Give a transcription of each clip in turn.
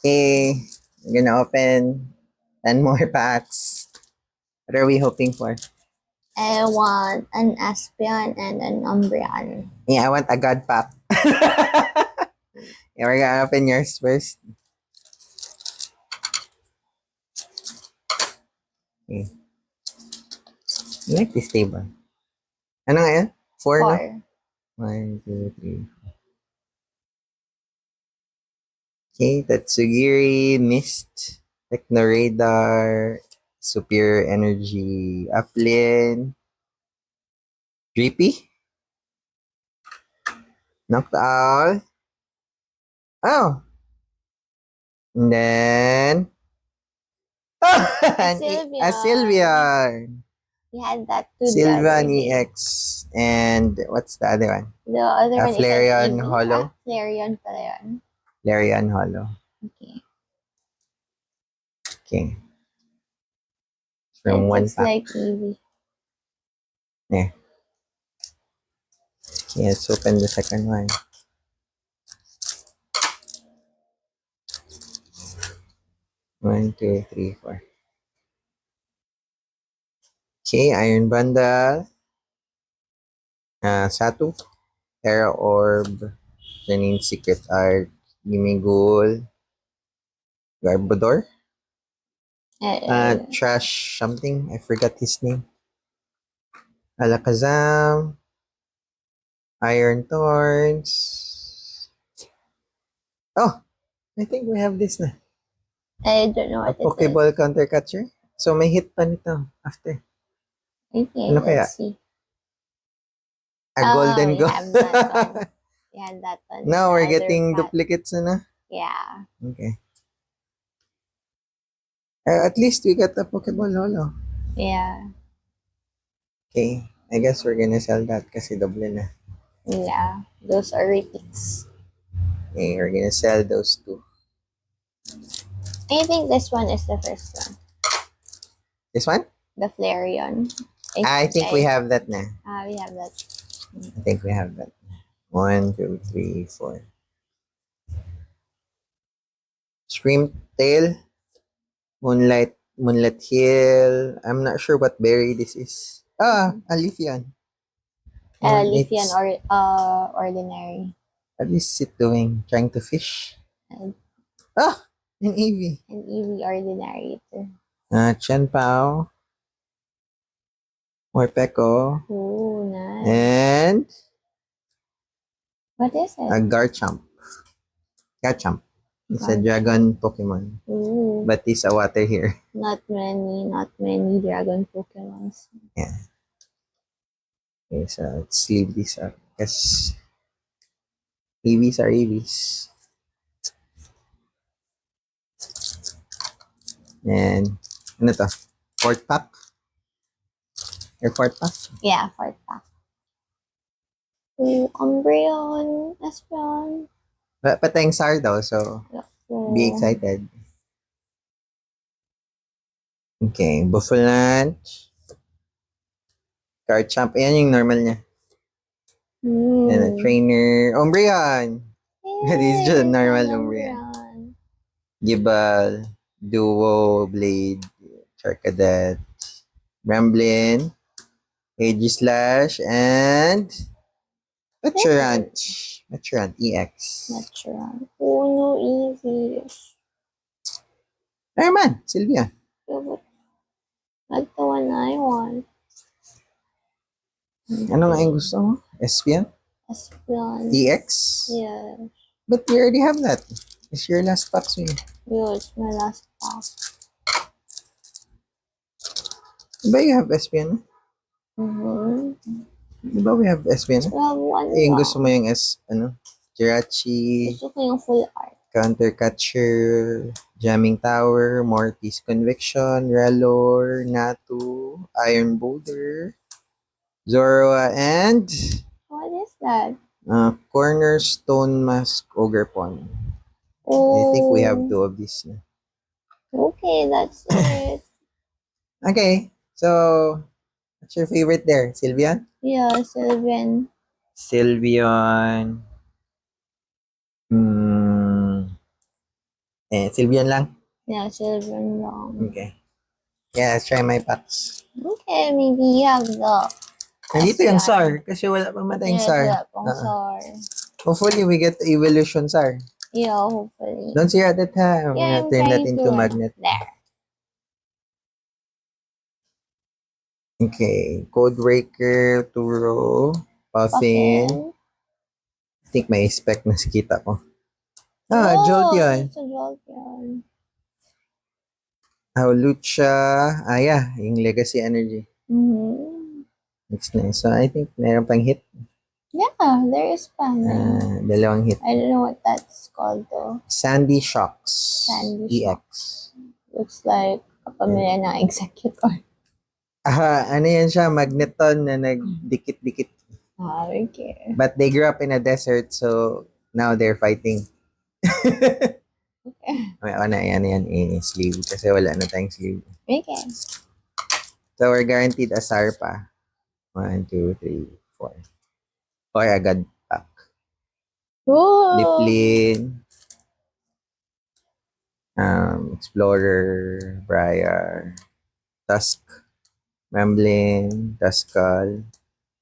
Okay, we're gonna open 10 more packs. What are we hoping for? I want an Espion and an Umbreon. Yeah, I want a God pack. Yeah, we're gonna open yours first. Okay. I like this table. Ano nga yan? 4, no? 1, 2, 3. Okay, Tatsugiri, Mist, Technoradar, Superior Energy, Uplin, Drippy, Noctowl. Oh! And then... a Sylveon. We had that too. Sylvan EX. And what's the other one? The other one Flareon is Hollow. Flareon pala yun. Flareon Hollow. Okay. Okay. From one looks pack. like Eevee. Yeah. Okay, let's open the second one. One, two, three, four. Okay, Iron Bundle. Satu. Terra Orb. Janine Secret Art. Gimigul. Garbodor. Trash something. I forgot his name. Alakazam. Iron Thorns. Oh, I think we have this na. I don't know what a Pokeball Counter Catcher. So may hit pa nito after. Okay, Ano kaya? let's see. A Golden Go. We had that one. Now we're getting duplicates na. Yeah. Okay. At least we got a Pokeball Holo. Yeah. Okay. I guess we're gonna sell that kasi doble na. Yeah. Those are repeats. Okay, we're gonna sell those two. I think this one is the first one. This one? The Flareon. I think we have that na. We have that. I think we have that. 1, 2, 3, 4. Scream Tail. Moonlight Hill. I'm not sure what berry this is. A Leafeon. Leafeon or ordinary. What is it doing? Trying to fish? An Eevee. An Eevee ordinary too. Chenpao. Morpeko. Oh, nice. And what is it? A Garchomp. Garchomp. It's a dragon Pokemon. Ooh. But it's a water here. Not many dragon Pokemons. Yeah. Okay, so let's leave this up. Because EVs are EVs. And ano to? Fourth pack? Your fourth pack? Yeah, fourth pack. Ooh, Umbreon, Espion. Patayang SAR daw, so be excited. Okay, Buffalo Garchomp. Ayan yung normal niya. And a trainer. Umbreon! This is just a normal Umbreon. Gible, Duo, Blade, Charcadet, Ramblin, Aegislash, and Machurant EX. Machurant. Oh, no, easy. Airman, Sylvia. That's the one I want. Ano nga yung gusto mo? Espion? Espion. EX? Yeah. But we already have that. It's your last pack, so yeah, it's my last pack. Diba you have Espion? Diba we have Espion? We have one. Yung gusto mo yung Jirachi. Gusto ko yung full art. Counter Catcher, Jamming Tower, Mortis Conviction, Rellor, Natu, Iron Boulder, Zoroa, and what is that? Cornerstone Mask Ogerpon. I think we have two of these. Okay, that's it. Okay, so what's your favorite there? Sylveon? Yeah, Sylveon. Sylveon. Sylveon lang? Yeah, children long. Okay. Yeah, let's try my packs. Okay, maybe you have the Nandito yung Espeon. SAR kasi wala pa matayang Yes, SAR. wala pang SAR. Hopefully, we get the evolution SAR. Yeah, hopefully. Don't see at the time. Yeah, I'm Turn that trying into to. magnet. There. Okay. Codebreaker, Turo, Puffin. Puffin. I think may spec na kita ko. Jolteon. It's a Jolteon. Lucha. Yeah. Yung Legacy Energy. Mm-hmm. It's nice. So, I think meron pang hit. Yeah, there is pan. Dalawang hit. I don't know what that's called though. Sandy Shocks. Sandy EX. Looks like kapamilya ng executor. Ano yan siya? Magneton na nagdikit-dikit. Okay. But they grew up in a desert, so now they're fighting. Okay. Yan, sleeve. Kasi wala na tayong sleeve. Okay. So, we're guaranteed a SAR pa. 1, 2, 3, 4. Or agad pack. Whoa. Diplin. Explorer. Briar. Tusk. Memblin. Duskull.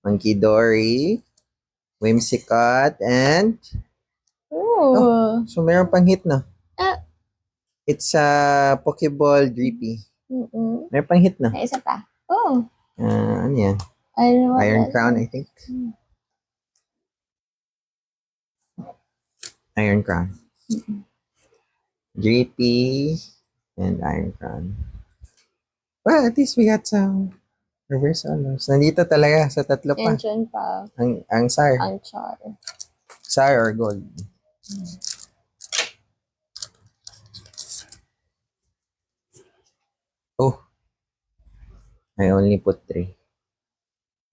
Monkey Dory. Whimsicott. And Ooh. so meron pang hit na. It's a Pokeball Drippy. Mm-mm. Meron pang hit na. May isa pa. Oh. Ano yan? I don't know what Iron that Crown, is. I think. Iron Crown. Drippy and Iron Crown. Well, at least we got some reverse honors. Nandito talaga sa tatlo pa. Engine pa. Ang SAR. Ang char. SAR or gold. Oh. I only put 3.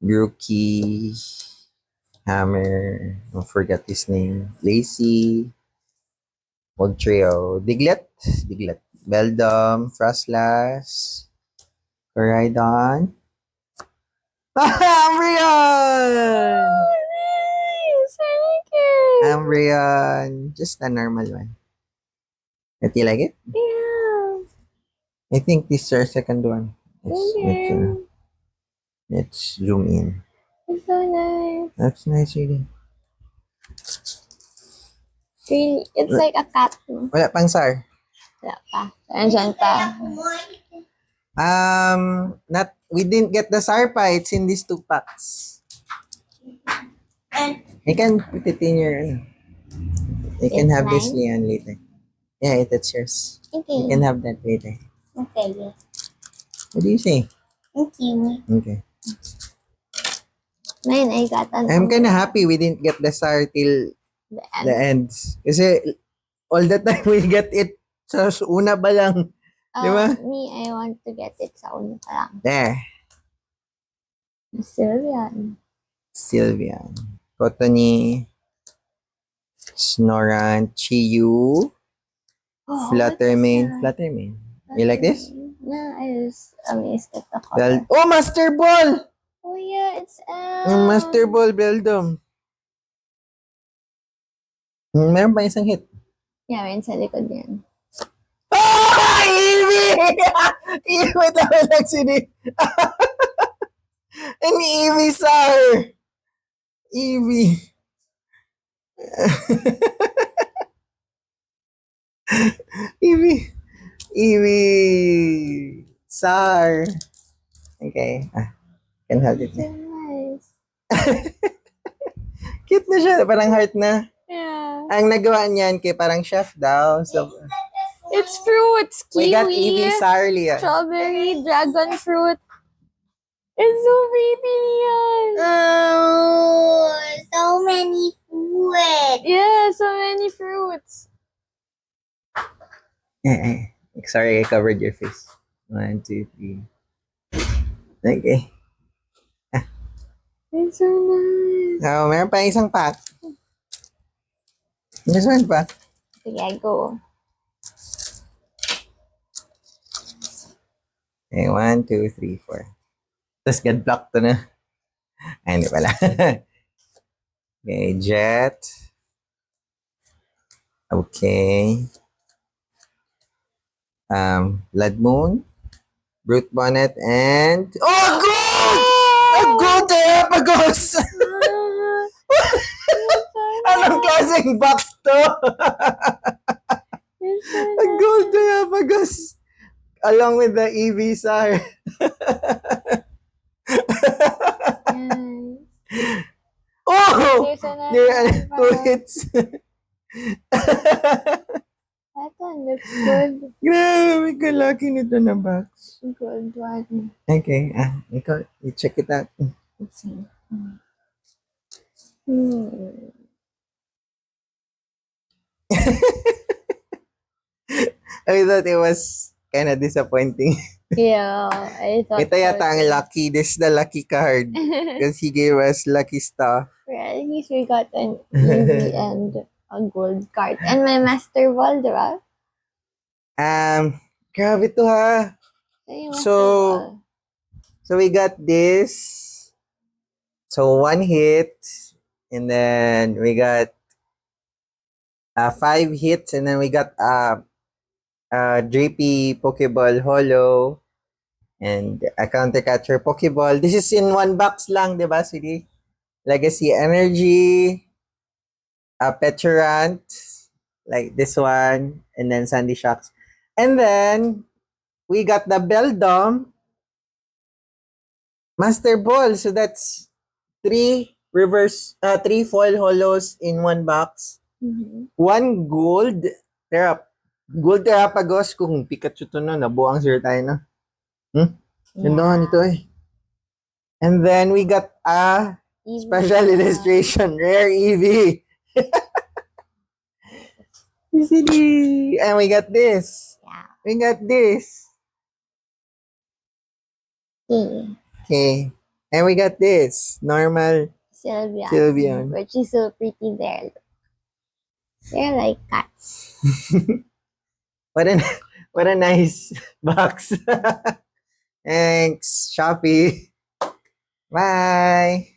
Grookey. Hammer. I forgot his name. Lacey. Old Trio. Diglett. Beldum. Frostlass. Coridon. Umbreon! Oh, nice! I like it. Umbreon. Just a normal one. Do you like it? Yeah. I think this is our second one. Okay. Let's zoom in. It's so nice. That's nice, really. Really, it's like a cat. No? Wala pang SAR. Wala pa. Engine pa. We didn't get the SAR pa. It's in these 2 packs. You can put it in your, you can It's have this, mine? Leon, later. Yeah, that's yours. You Okay. can have that later. Okay. What do you say? Okay. Okay. Mine, I got an I'm kind of happy we didn't get the SAR till the end. the end. Kasi all the time we get it sa una ba lang. Di ba? Me, I want to get it sa una pa lang. There. Sylveon. Sylveon. Cottony. Snorunt. Chiyu. Oh, Fluttermane. Fluttermane. You like this? No, I was amazed at the color. Oh, Master Ball! Oh yeah, it's Yung Master Ball Beldum. Meron pa isang hit. Yeah, may sa likod yan. Ah! Eevee! Eevee lang sini. An Eevee, sir! Eevee. Eevee. Sar. Okay. Can hold it. So nice. Cute na siya. Parang heart na. Yeah. Ang nagawa niyan kay parang chef daw. So, It's fruits. we got Kiwi, Eevee Sar, Leon. strawberry, dragon fruit. It's so pretty, Leon. Oh, so many fruit. Yeah, so many fruits. Sorry, I covered your face. 1, 2, 3. Okay. It's so nice. So, meron pa isang pack. This one pa. Sige, go. Okay, 1, 2, 3, 4. Tapos God block to na. Ay, hindi pala. Okay, Jet. Okay. Blood Moon, Brute Bonnet, and... Oh, gold! A gold Galapagos! Anong klaseng box to? A gold Galapagos! Along with the EV SAR. Oh! There are 2 hits. That one looks good. Grabe ka lucky nito na box. Good one. Okay, ikaw, i-check it out. Let's see. I thought it was kind of disappointing. Yeah, I thought Ito yata ang lucky. This is the lucky card. Because he gave us lucky stuff. Well, at least we got an easy and a gold card. And my master ball, di ba? Grabe to ha. Ay, master So- ball. So we got this. So 1 hit. And then we got 5 hits. And then we got Drippy Pokeball Holo. And a Counter Catcher Pokeball. This is in 1 box lang, di ba, Sweetie? Legacy Energy. Peturant. Like this one. And then Sandy Shocks. And then we got the Beldum Master Ball. So that's 3 foil holos in 1 box. Mhm. 1 gold Terapagos. Kung Pikachu to no, nabuang sir tayo na. Ganda nito eh. And then we got a Easy. special illustration, rare EV. Easily. And we got this. Yeah. We got this. Okay. Okay. And we got this. Normal. Sylveon. Sylveon. Which is so pretty there. They're like cats. What a nice box. Thanks, Shopee. Bye.